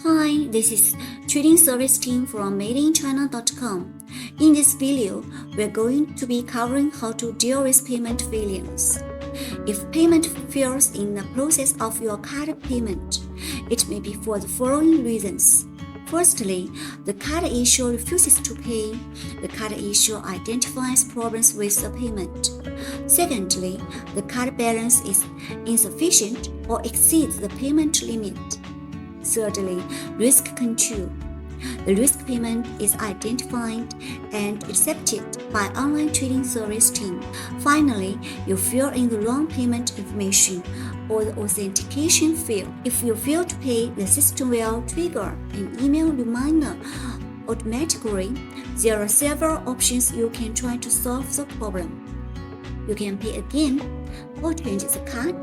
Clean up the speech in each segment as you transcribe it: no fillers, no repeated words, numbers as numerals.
Hi, this is trading service team from Made-in-China.com. In this video, we're going to be covering how to deal with payment failures. If payment fails in the process of your card payment, it may be for the following reasons. Firstly, the card issuer refuses to pay. The card issuer identifies problems with the payment. Secondly, the card balance is insufficient or exceeds the payment limit. Thirdly, risk control. The risk payment is identified and accepted by online trading service team. Finally, you fill in the wrong payment information or the authentication failed. If you fail to pay, the system will trigger an email reminder automatically. There are several options you can try to solve the problem. You can pay again or change the card.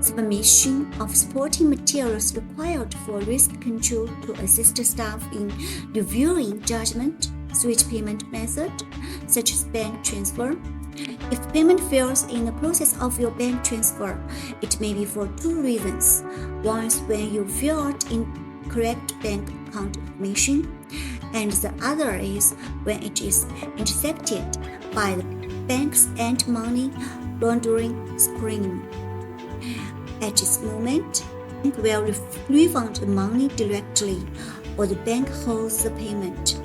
Submission of supporting materials required for risk control to assist staff in reviewing judgment, switch payment method, such as bank transfer. If payment fails in the process of your bank transfer, it may be for two reasons. One is when you fill out incorrect bank account information, and the other is when it is intercepted by the bank's anti-money laundering screening. At this moment, the bank will refund the money directly, or the bank holds the payment.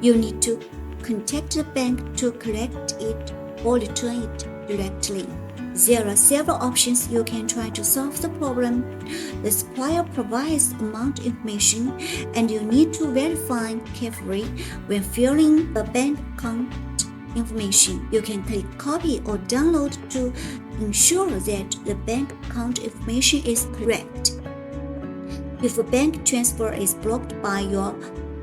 You need to contact the bank to collect it or return it directly. There are several options you can try to solve the problem. The supplier provides amount information, and you need to verify carefully when filling the bank account information. You can click copy or download to ensure that the bank account information is correct. If a bank transfer is blocked by your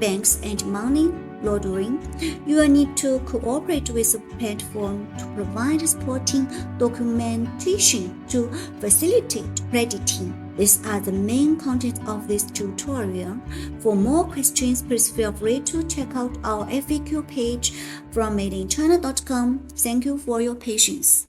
bank's anti-money laundering, you will need to cooperate with the platform to provide supporting documentation to facilitate crediting. These are the main content of this tutorial. For more questions, please feel free to check out our FAQ page from Made-in-China.com. Thank you for your patience.